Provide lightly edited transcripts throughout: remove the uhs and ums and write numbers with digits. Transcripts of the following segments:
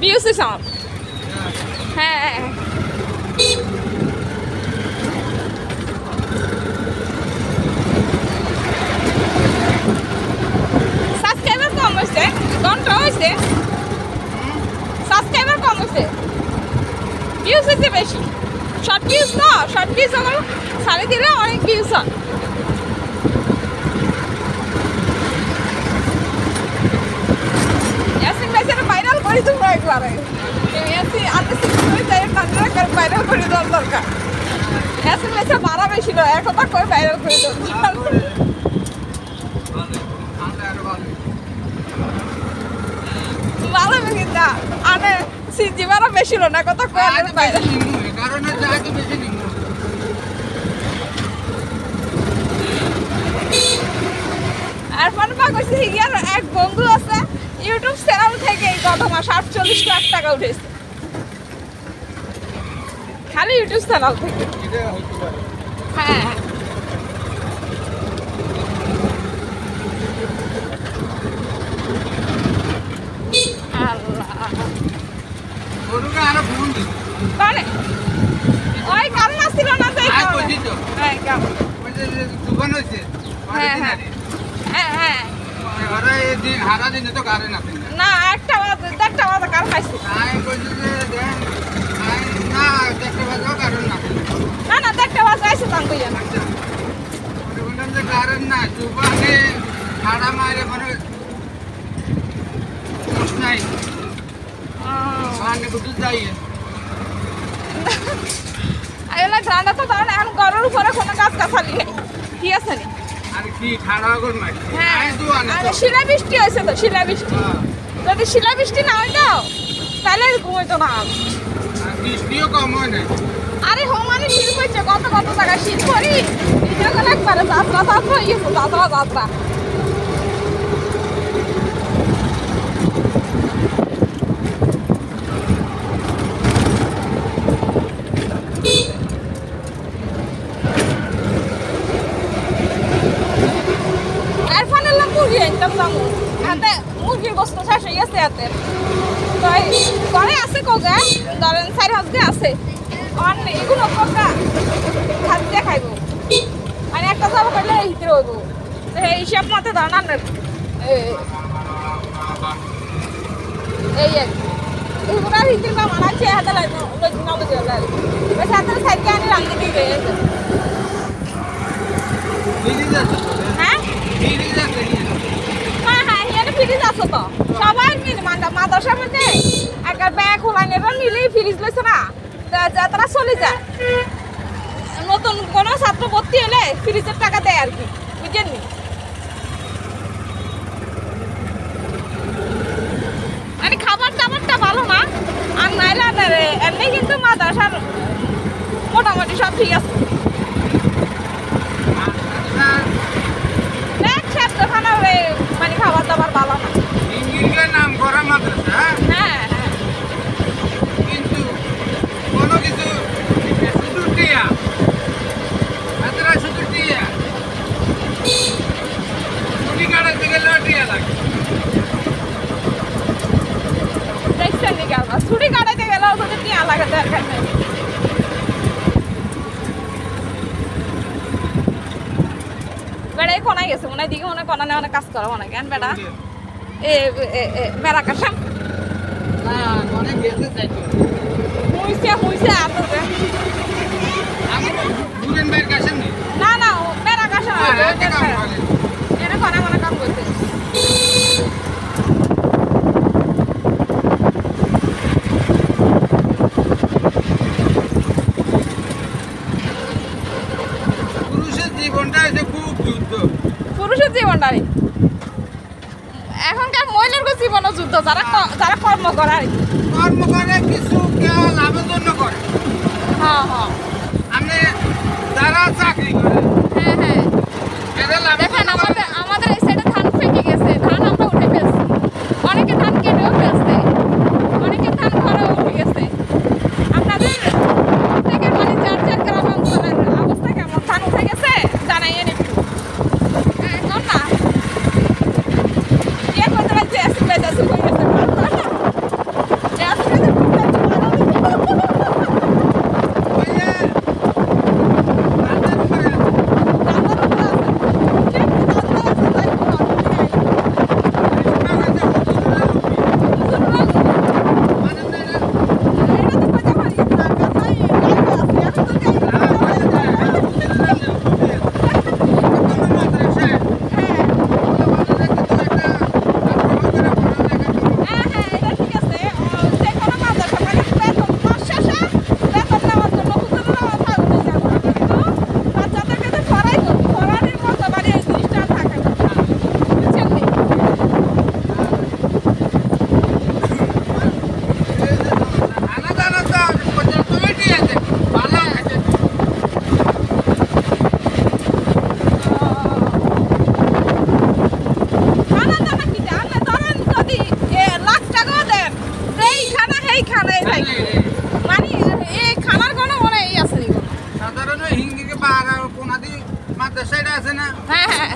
বিউসি sound হ্যাঁ subscriber কম হয়েছে ঘন্টা হয়েছে সাবস্ক্রাইবার কম হয়েছে ভিউজ হয়েছে বেশি শর্ট ভিউজ তো শর্ট ভিউজ আমার সাড়ে দিলে অনেক ভিউজ হয় ভাইরাল করি তোমরা একবারে ভাইরাল করে দেওয়ার দরকার এসে মেসে বাড়া বেশি নয় একবার করে ভাইরাল করে দেওয়ার ভালো কিন্তু আনে সিজি বাড়া বেশি না কথা কয় ভাইরাল আর ফানপা কইছে ইয়ার এক বন্ধু আছে ইউটিউব চ্যানেল থেকে এই গত মাস 48 লাখ টাকা উঠেছে খালি ইউটিউব চ্যানেল থেকে হ্যাঁ কারণে ওই কারণ আসছিল না তাই হ্যাঁ দোকান হয়েছে না একটা দেড়টা বাজে কার খাইছি না না দেড়টা বাজে আইসে তান কইয়া কারণ না দোকানে ভাড়া মারে মানে নাই আইলা গ্রান্ডা তো তাহলে এখন ঘরের উপরে কোনো গাছ গাছালি নেই কি আছে নি হ্যাঁ শিলা বৃষ্টি হয়েছে তো শিলা বৃষ্টি যদি শিলা বৃষ্টি না হইতো তাহলে ঘুমাইতো না বৃষ্টিও কম হয় না আরে হোমানি শীত হয়েছে কত কত টাকা শীত করি এগুলো একবারে যাত্রা ইয়েছে যাত্রা মুরগির গোস্ত শেষ হয়ে গেছে এতে তো ঘরে আছে কোগা ধরেন 4 হাজার আছে এগুলো কোগা ভাত দিয়ে খাইব মানে একটা সব করলে হিতে হইব তো এই হিসাব মতে ধরেন এই এগুলো হিতের বা মানা আছে হাতে লাগবে হাতে সাইডকে আনি রান্না দিবে হ্যাঁ ফ্রিজ আছে তো সবাই মিলে মাদ্রাসার মধ্যে একটা ব্যাগ হোলাইনেরা মিলেই ফ্রিজ লইছে না তারা চলে যায় নতুন কোনো ছাত্র ভর্তি হলে ফ্রিজের টাকা দেয় আর কি বুঝছেন মানে খাবার দাবারটা ভালো না আর নাইলে এমনি কিন্তু মাদ্রাসার মোটামুটি সব ঠিক আছে মানে খাবার দাবার ভালো না নাম করা মাদ্রাসা হ্যাঁ কিন্তু কোনো কিছু শুধু টিয়া মাদ্রাসা শুধু টিয়া ছুটি কাটাতে গেলে টিয়া লাগে দেখছেন নি গেল ছুটি কাটাতে গেলেও তো টিয়া লাগে দরকার নেই বেড়াই কোনায় গেছে মনে দিকে মনে কোনা নেওয়া কাজ করা মনে কেন বেড়া মেরা কাশাম মুইছে আসতে না না মেরা কাশাম এনে কোনা মনে কাম করতে পুরুষের জীবনটাই এখনকার মহিলার জীবন যুদ্ধ যারা কর্ম করে কিছু লাভের জন্য করে হ্যাঁ আমি যারা চাকরি করে দেখেন আমাদের এই সাইডে ধান ফেটে গেছে ধান আমরা উঠে ফেলছি অনেকে ধান কেটেও ফেলছে অনেকে ধান ঘরেও উঠে গেছে আপনাদের থেকে মানে যার গ্রাম অঞ্চলের অবস্থা কেমন ধান উঠে গেছে জানাইয়েন একটু না ইয়ে করতে পারছি অ্যাসিড হয়ে গেছে মাদ্রাসাটা আছে না হ্যাঁ হ্যাঁ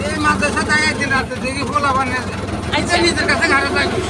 এই মাদ্রাসা তাই একদিন রাতে দেখি ফোলা বানিয়ে আচ্ছা। নিজের কাছে ঘাড়ে থাকি